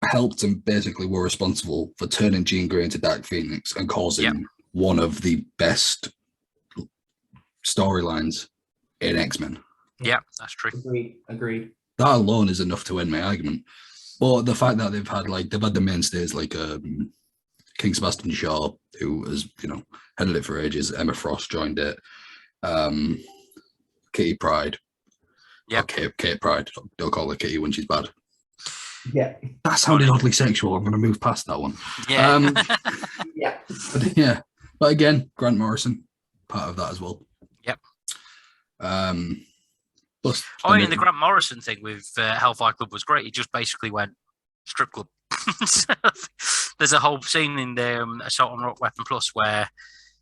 helped and basically were responsible for turning Jean Grey into Dark Phoenix and causing one of the best storylines in X-Men. Yeah, that's true. Agreed. That alone is enough to win my argument. But the fact that they've had the mainstays like King Sebastian Shaw, who has headed it for ages. Emma Frost joined it. Kitty Pryde. Yeah. Kate Pryde. Don't call her Kitty when she's bad. Yeah. That sounded oddly sexual. I'm going to move past that one. Yeah. Yeah. But again, Grant Morrison, part of that as well. Yep. Plus, the Grant Morrison thing with Hellfire Club was great. He just basically went strip club. There's a whole scene in the Assault on Rock Weapon Plus where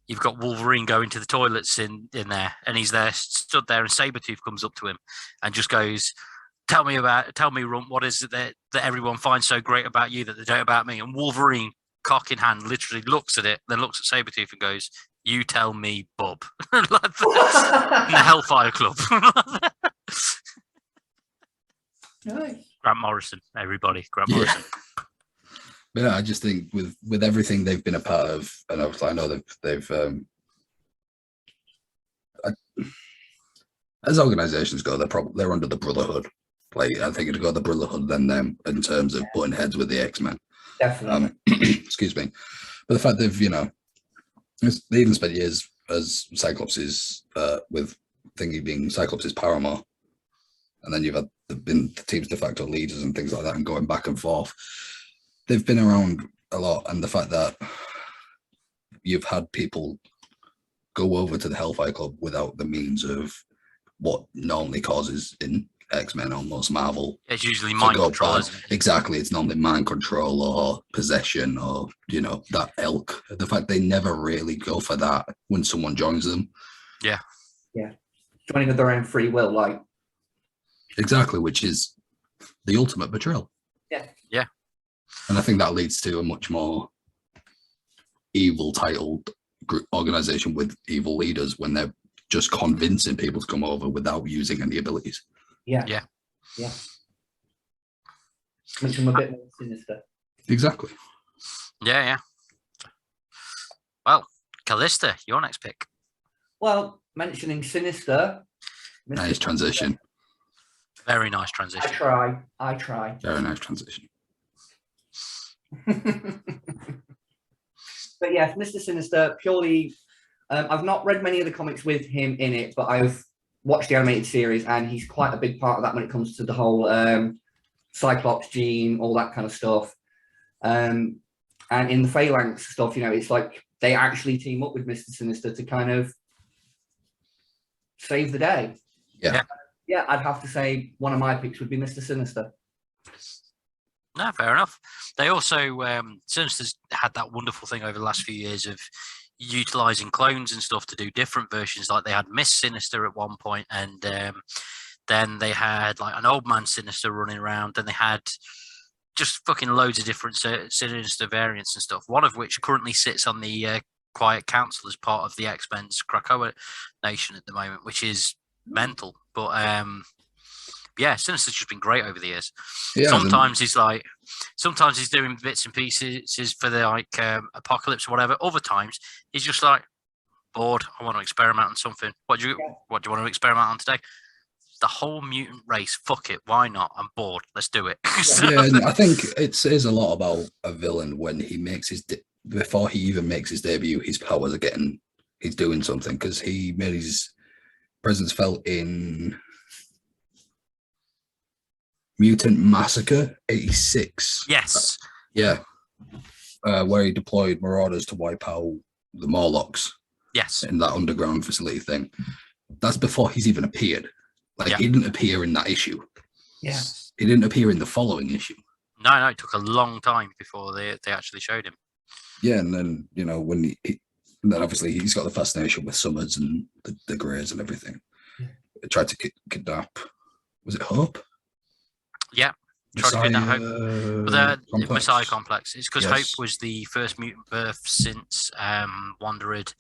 you've got Wolverine going to the toilets in there, and he's there, stood there, and Sabretooth comes up to him and just goes, Tell me, Rump, what is it that everyone finds so great about you that they don't about me? And Wolverine, cock in hand, literally looks at it, then looks at Sabretooth and goes, You tell me, bub. Like that. In the Hellfire Club. Nice. Grant Morrison, everybody. Grant Morrison. But yeah, I just think with everything they've been a part of, and obviously I know they've as organizations go, they're under the Brotherhood. Like, I think it'd go the Brotherhood than them in terms of butting heads with the X-Men. Definitely. Excuse me. But the fact they've, they even spent years as Cyclops' with Thingy being Cyclops' paramour. And then you've had been the team's de facto leaders and things like that, and going back and forth. They've been around a lot, and the fact that you've had people go over to the Hellfire Club without the means of what normally causes in X-Men, almost Marvel. It's usually mind control, isn't it? Exactly. It's normally mind control or possession or, that ilk. The fact they never really go for that when someone joins them. Yeah. Yeah. Joining of their own free will, like. Exactly, which is the ultimate betrayal. Yeah. Yeah. And I think that leads to a much more evil titled group organization with evil leaders when they're just convincing people to come over without using any abilities. Yeah. Yeah. Yeah. Makes them a bit more sinister. Exactly. Yeah. Well, Callista, your next pick. Well, mentioning Sinister. Nice transition. Very nice transition. I try. Very nice transition. But yes, Mr. Sinister, purely, I've not read many of the comics with him in it, but I've watched the animated series, and he's quite a big part of that when it comes to the whole Cyclops gene, all that kind of stuff. And in the Phalanx stuff, it's like they actually team up with Mr. Sinister to kind of save the day. Yeah. Yeah, I'd have to say one of my picks would be Mr. Sinister. No, fair enough. They also, Sinister's had that wonderful thing over the last few years of utilizing clones and stuff to do different versions. Like they had Miss Sinister at one point, and then they had like an old man Sinister running around. Then they had just fucking loads of different Sinister variants and stuff. One of which currently sits on the Quiet Council as part of the X-Men's Krakoa Nation at the moment, which is mental. But yeah, Sinister's just been great over the years. Yeah, sometimes he's doing bits and pieces for the Apocalypse or whatever. Other times he's just like bored. I want to experiment on something. What do you want to experiment on today? The whole mutant race. Fuck it. Why not? I'm bored. Let's do it. Yeah, and I think it says a lot about a villain when he makes before he even makes his debut, his powers are he's doing something, because he made his presence felt in Mutant Massacre 86. Yes. Yeah. Where he deployed Marauders to wipe out the Morlocks. Yes. In that underground facility thing. That's before he's even appeared. He didn't appear in that issue. Yeah. He didn't appear in the following issue. No, it took a long time before they actually showed him. Yeah, and then, when then obviously he's got the fascination with Summers and the Greys and everything. Yeah. He tried to kidnap, was it Hope? Yeah. Tried to kidnap Hope. The Messiah Complex. It's because Hope was the first mutant birth since Wanda had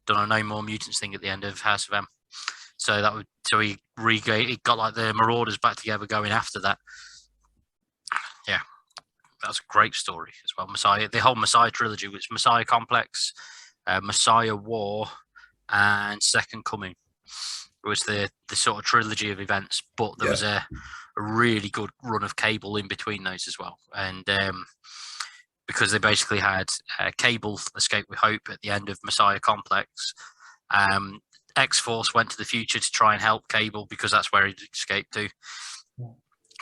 done a No More Mutants thing at the end of House of M. So he got like the Marauders back together going after that. Yeah. That's a great story as well. Messiah, the whole Messiah trilogy was Messiah Complex, Messiah War, and Second Coming. It was the sort of trilogy of events, but there was a really good run of Cable in between those as well. And because they basically had Cable escape with Hope at the end of Messiah Complex. X-Force went to the future to try and help Cable because that's where he'd escaped to.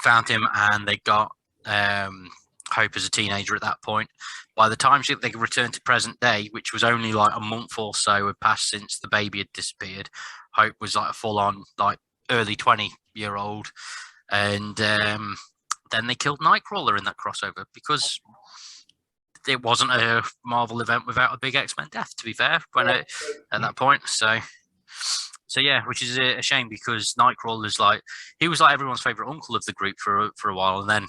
Found him, and they got Hope as a teenager at that point. By the time they returned to present day, which was only like a month or so had passed since the baby had disappeared, Hope was like a full-on like early 20-year-old. And then they killed Nightcrawler in that crossover because it wasn't a Marvel event without a big X-Men death, to be fair, at that point. So yeah, which is a shame because Nightcrawler's he was like everyone's favorite uncle of the group for a while, and then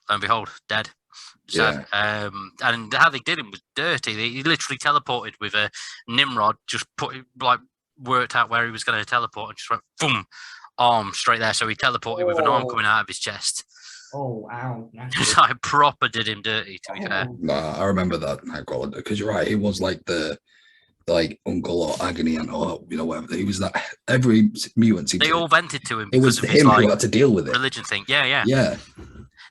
lo and behold, dead. Sad. Yeah. And how they did him was dirty. He literally teleported with a Nimrod, just worked out where he was going to teleport and just went boom, arm straight there. So he teleported with an arm coming out of his chest. Oh, ow. Just like proper did him dirty, to be fair. Nah, I remember that Nightcrawler because you're right. He was like the uncle or agony and or whatever. He was that every mutant. They all vented to him. It was him who had to deal with it. Religion thing. Yeah.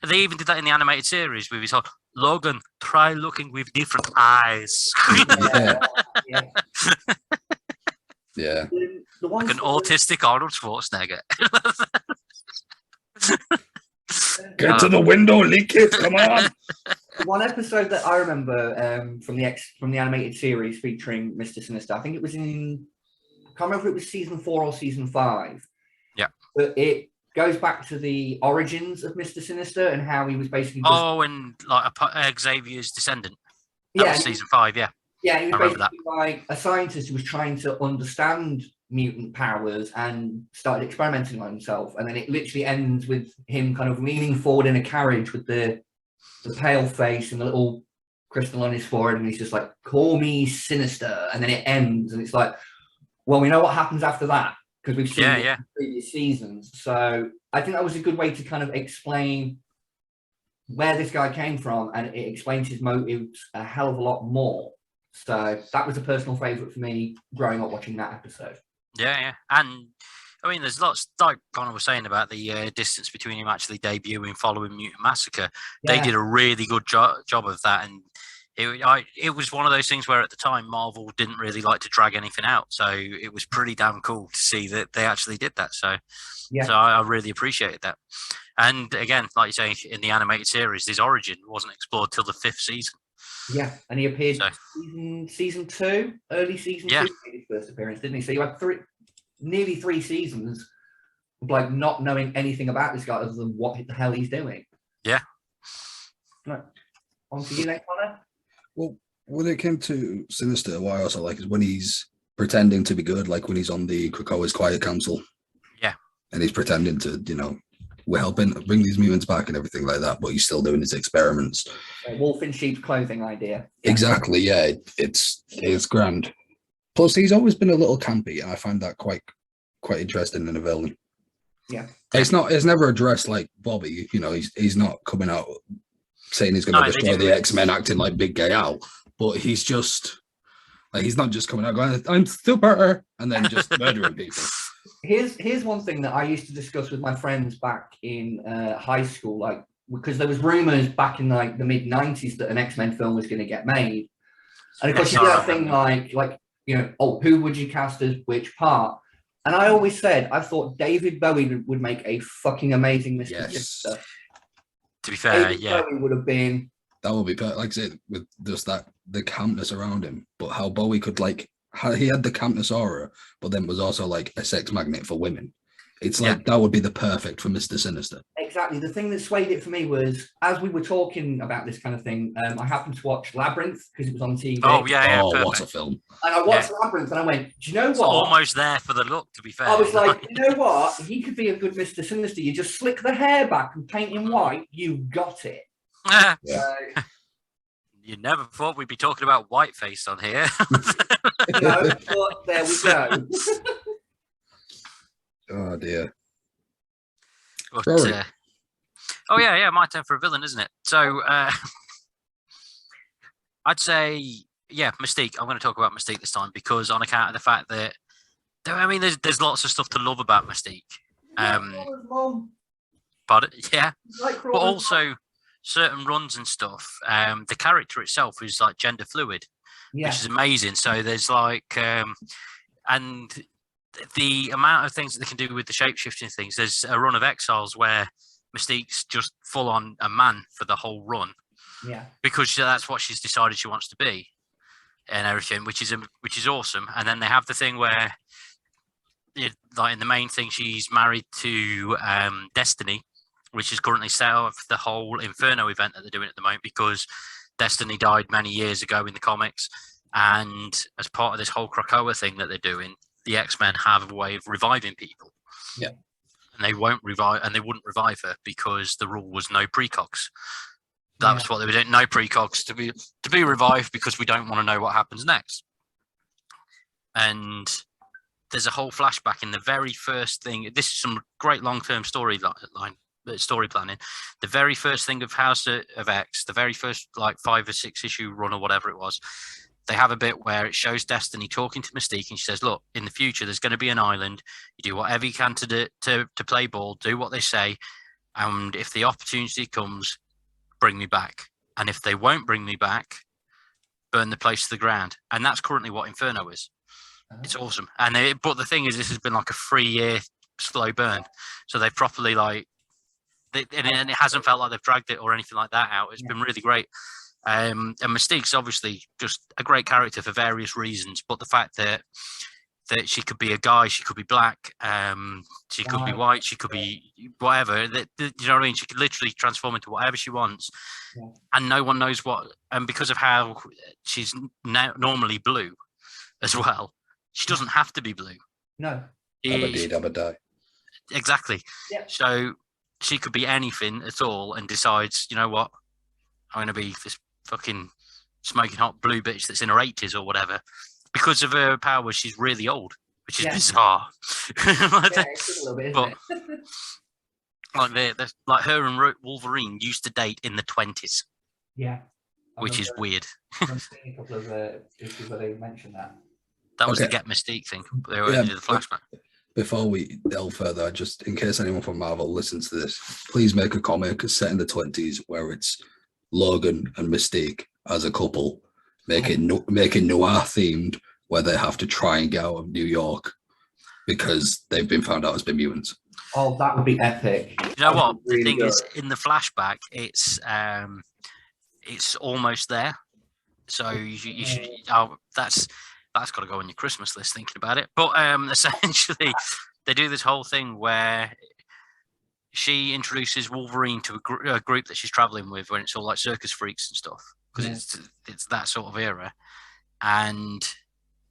They even did that in the animated series with his whole Logan. Try looking with different eyes. Yeah. Like an autistic Arnold Schwarzenegger. Get to the window, leak it. Come on. One episode that I remember from the animated series featuring Mr. Sinister, I think it was I can't remember if it was season 4 or season 5. Yeah. But it goes back to the origins of Mr. Sinister and how he was basically and like Xavier's descendant. That was season 5, yeah. Yeah, he was basically like a scientist who was trying to understand mutant powers and started experimenting on himself. And then it literally ends with him kind of leaning forward in a carriage with the pale face and the little crystal on his forehead, and he's just like, call me Sinister. And then it ends, and it's like, well, we know what happens after that because we've seen it in previous seasons. So I think that was a good way to kind of explain where this guy came from, and it explains his motives a hell of a lot more. So that was a personal favourite for me growing up watching that episode. Yeah. And I mean, there's lots, like Connor was saying about the distance between him actually debuting following Mutant Massacre. They did a really good job of that. And it was one of those things where at the time Marvel didn't really like to drag anything out. So it was pretty damn cool to see that they actually did that. So I really appreciated that. And again, like you say, in the animated series, his origin wasn't explored till the 5th season. Yeah, and he appeared season 2, early season 2, his first appearance, didn't he? So you had nearly 3 seasons of like not knowing anything about this guy other than what the hell he's doing. Yeah. Right. On to you then, Connor. Well, when it came to Sinister, what I also like is when he's pretending to be good, like when he's on the Krakoa's Quiet Council. Yeah. And he's pretending to, we're helping bring these mutants back and everything like that, but he's still doing his experiments. Wolf in sheep's clothing idea. Yeah. Exactly, yeah. It's grand. Plus, he's always been a little campy, and I find that quite interesting in a villain. Yeah. It's never addressed like Bobby, he's not coming out saying he's going to destroy the X-Men acting like Big Gay Al, but he's just, he's not just coming out going, I'm super, and then just murdering people. Here's one thing that I used to discuss with my friends back in high school, because there was rumors back in the mid 90s that an X-Men film was going to get made, and of course you do that thing who would you cast as which part? And I always said I thought David Bowie would make a fucking amazing Mr. Sinister. To be fair, David Bowie would have been. That would be perfect, like I said, with just the campness around him, but how Bowie could he had the campness aura, but then was also like a sex magnet for women. It's that would be the perfect for Mr. Sinister. Exactly. The thing that swayed it for me was, as we were talking about this kind of thing, I happened to watch Labyrinth because it was on TV. Oh, yeah. Oh, what a film. And I watched Labyrinth and I went, do you know what? It's almost there for the look, to be fair. I was like, you know what? He could be a good Mr. Sinister. You just slick the hair back and paint him white. You got it. You never thought we'd be talking about whiteface on here. No, but there we go. Oh dear. But, my turn for a villain, isn't it? So I'd say, Mystique. I'm going to talk about Mystique this time because on account of the fact that I mean, there's lots of stuff to love about Mystique. Mom. But yeah, Like but also certain runs and stuff. The character itself is like gender fluid, yeah. which is amazing. So there's like, and the amount of things that they can do with the shape-shifting things. There's a run of Exiles where Mystique's just full on a man for the whole run. Yeah. Because that's what she's decided she wants to be, and everything, which is awesome. And then they have the thing where, like in the main thing, she's married to Destiny, which is currently set off the whole Inferno event that they're doing at the moment because Destiny died many years ago in the comics, and as part of this whole Krakoa thing that they're doing, the X-Men have a way of reviving people. Yeah. And they wouldn't revive her because the rule was no precogs. That was what they were doing. No precogs to be revived because we don't want to know what happens next. And there's a whole flashback in the very first thing. This is some great long-term story planning. The very first thing of House of X, the very first like 5 or 6 issue run or whatever it was, they have a bit where it shows Destiny talking to Mystique, and she says, "Look, in the future, there's going to be an island. You do whatever you can to play ball, do what they say, and if the opportunity comes, bring me back. And if they won't bring me back, burn the place to the ground." And that's currently what Inferno is. It's awesome. And but the thing is, this has been like a 3-year slow burn, so they've properly and it hasn't felt like they've dragged it or anything like that out. It's been really great. And Mystique's obviously just a great character for various reasons, but the fact that she could be a guy, she could be black, she could be white, she could be whatever. You know what I mean? She could literally transform into whatever she wants, and no one knows what. And because of how she's normally blue, as well, she doesn't have to be blue. No. Dabba die. Exactly. Yeah. So she could be anything at all, and decides, you know what, I'm going to be this fucking smoking hot blue bitch that's in her 80s or whatever. Because of her power, she's really old, which is bizarre. It's a little bit, isn't it? Like her and Wolverine used to date in the 20s. Yeah. Which is weird. I've seen a couple of issues where they mentioned that. That was the Get Mystique thing. They were in the flashback. Before we delve further, just in case anyone from Marvel listens to this, please make a comic set in the 20s where it's Logan and Mystique as a couple, making noir themed, where they have to try and get out of New York because they've been found out as being mutants. Oh, that would be epic. You know what? Really the thing is, in the flashback, it's almost there. So you should. Oh, that's got to go on your Christmas list. Thinking about it, but essentially, they do this whole thing where she introduces Wolverine to a group that she's traveling with, when it's all like circus freaks and stuff, because it's that sort of era, and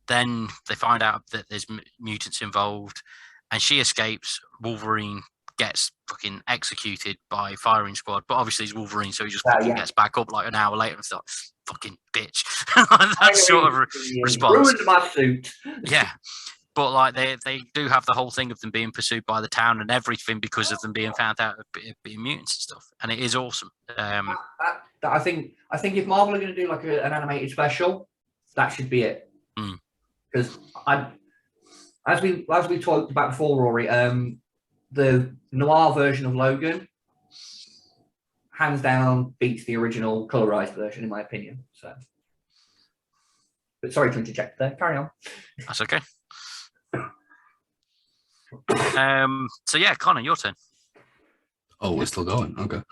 then they find out that there's mutants involved, and she escapes. Wolverine gets fucking executed by firing squad, but obviously he's Wolverine, so he just fucking gets back up like an hour later and thought, fucking bitch. That sort of response. Ruined my suit. Yeah. But like they do have the whole thing of them being pursued by the town and everything because of them being found out of being mutants and stuff, and it is awesome. I think if Marvel are going to do like an animated special, that should be it. Because as we talked about before, Rory, the noir version of Logan, hands down, beats the original colorized version, in my opinion. So, but sorry to interject there. Carry on. That's okay. So yeah, Connor, your turn. Oh, we're still going. Okay.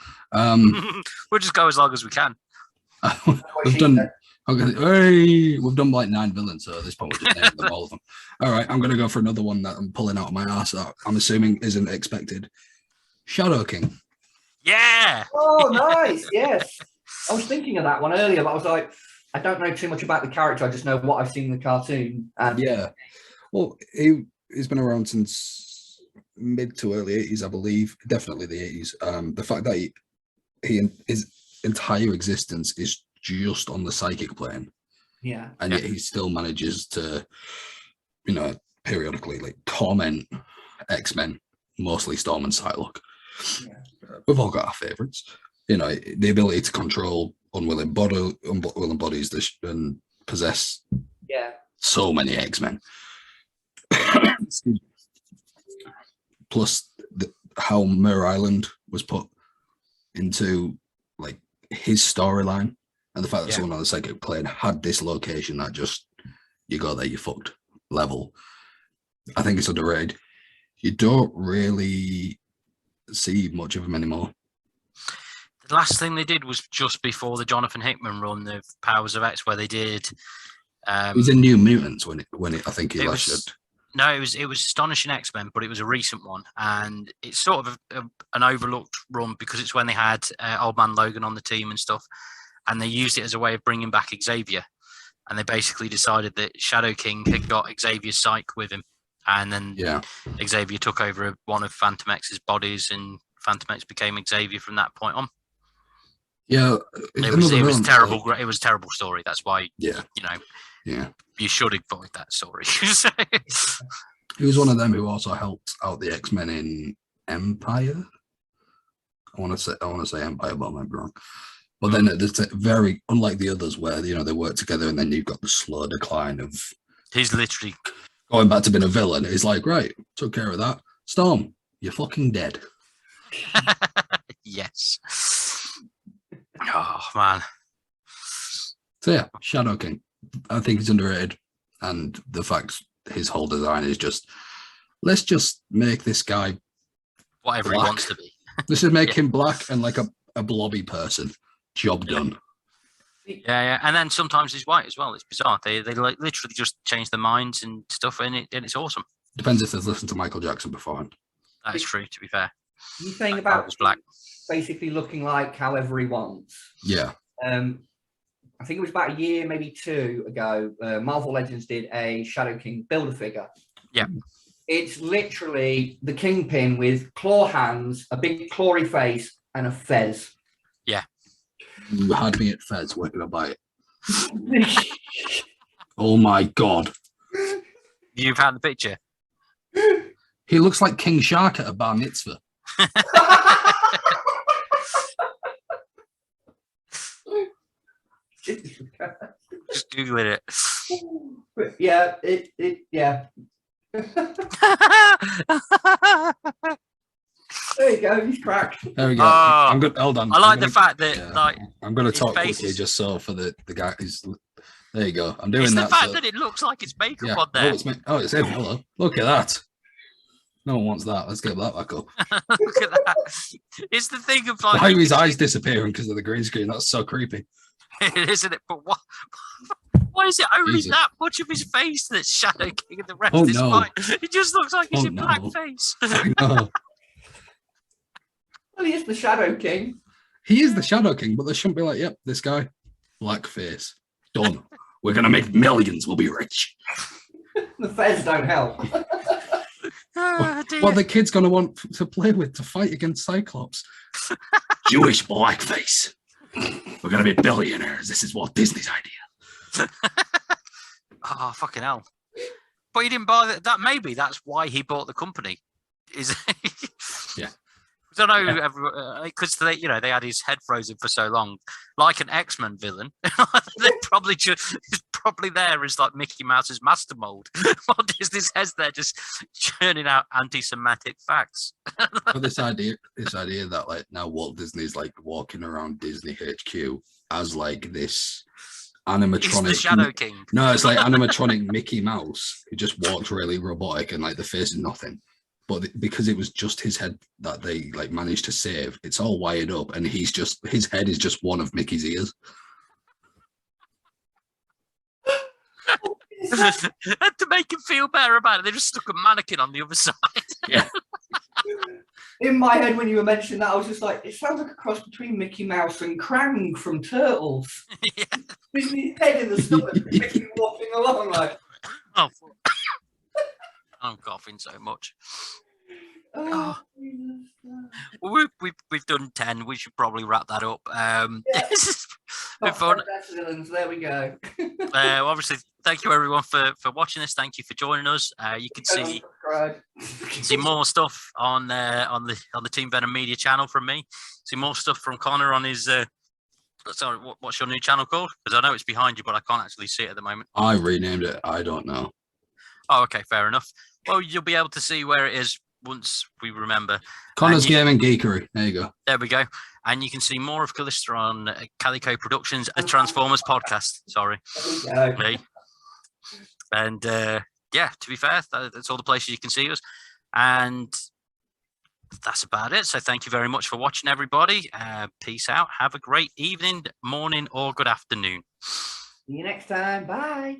We'll just go as long as we can. We've done. Okay, hey, we've done like 9 villains, so at this point we're just naming them all of them. All right, I'm gonna go for another one that I'm pulling out of my ass that I'm assuming isn't expected. Shadow King. Yeah. Oh, nice. Yes, I was thinking of that one earlier, but I was like, I don't know too much about the character. I just know what I've seen in the cartoon. And yeah, well, he's been around since mid to early 80s, I believe. Definitely the 80s. The fact that his entire existence is just on the psychic plane, and yet he still manages to, periodically like torment X-Men, mostly Storm and Psylocke. We've all got our favorites, the ability to control unwilling bodies and possess so many X-Men. Excuse me. Plus, how Mir Island was put into like his storyline, and the fact that someone on the psychic plane had this location that just you go there, you fucked level. I think it's underrated. You don't really see much of him anymore. The last thing they did was just before the Jonathan Hickman run of Powers of X, where they did. It was in New Mutants when it I think he last. No, it was Astonishing X-Men, but it was a recent one, and it's sort of an overlooked run because it's when they had Old Man Logan on the team and stuff, and they used it as a way of bringing back Xavier, and they basically decided that Shadow King had got Xavier's psyche with him, and then Xavier took over one of Phantom X's bodies, and Phantom X became Xavier from that point on. Yeah, it was terrible. It was a terrible story. That's why. You should avoid that story. He was one of them who also helped out the X-Men in Empire. I want to say Empire, but I might be wrong. But then it's very unlike the others where they work together, and then you've got the slow decline of. He's literally going back to being a villain. He's like, right, took care of that. Storm, you're fucking dead. Yes. Oh man. So yeah, Shadow King. I think he's underrated, and the fact his whole design is just, let's just make this guy whatever black. He wants to be. Let's just make him black and like a blobby person. Job done. Yeah, and then sometimes he's white as well. It's bizarre. They like literally just change their minds and stuff, and it's awesome. Depends if they've listened to Michael Jackson beforehand. That is true. To be fair, you saying about black basically looking like however he wants. Yeah. I think it was about a year, maybe two ago, Marvel Legends did a Shadow King Build-A-Figure. Yeah. It's literally the Kingpin with claw hands, a big clawy face, and a fez. Yeah. You had me at fez, where can I buy it? Oh my God. You've had the picture? He looks like King Shark at a bar mitzvah. Just Googling it. Yeah, yeah. There you go, he's cracked. There we go. I'm good. Hold on. I like the fact that like I'm going to talk quickly just so for the guy who's. There you go. I'm doing it's that. The fact that it looks like it's makeup on there. It's him. Hello. Look at that. No one wants that. Let's get that back up. Look at that. It's the thing of like. Why are his eyes disappearing because of the green screen? That's so creepy. Isn't it? But why is it only that much of his face that's Shadow King and the rest is white? It just looks like he's in blackface. Well, he is the Shadow King. He is the Shadow King, but they shouldn't be like, yep, this guy, blackface. Done. We're going to make millions. We'll be rich. The feds don't help. What the kid's going to want to play with to fight against Cyclops? Jewish blackface. We're going to be billionaires. This is Walt Disney's idea. Oh, fucking hell. But he didn't buy that. Maybe that's why he bought the company. Yeah. I don't know, because they had his head frozen for so long, like an X-Men villain. They probably is probably there as like Mickey Mouse's master mold. While Disney's head's there just churning out anti-Semitic facts. But this idea that like now Walt Disney's like walking around Disney HQ as like this animatronic. He's the Shadow King. No, it's like animatronic Mickey Mouse who just walks really robotic and like the face is nothing. But because it was just his head that they like managed to save, it's all wired up, and his head is just one of Mickey's ears. To make him feel better about it, they just stuck a mannequin on the other side. Yeah. In my head, when you were mentioning that, I was just like, it sounds like a cross between Mickey Mouse and Krang from Turtles. Yeah. With his head in the stomach, Mickey walking along like. Oh. I'm coughing so much. Oh. Well, we've done 10. We should probably wrap that up. This has been fun. There we go. Obviously, thank you everyone for watching this. Thank you for joining us. You can see more stuff on the Team Venom Media channel from me. See more stuff from Connor on his. Sorry, what's your new channel called? Because I know it's behind you, but I can't actually see it at the moment. I renamed it. I don't know. Oh, okay, fair enough. Well, you'll be able to see where it is once we remember. Connor's Gaming Geekery. There you go. There we go. And you can see more of Callista on Calico Productions, a Transformers podcast. Sorry. Me. And yeah, to be fair, that's all the places you can see us. And that's about it. So thank you very much for watching, everybody. Peace out. Have a great evening, morning, or good afternoon. See you next time. Bye.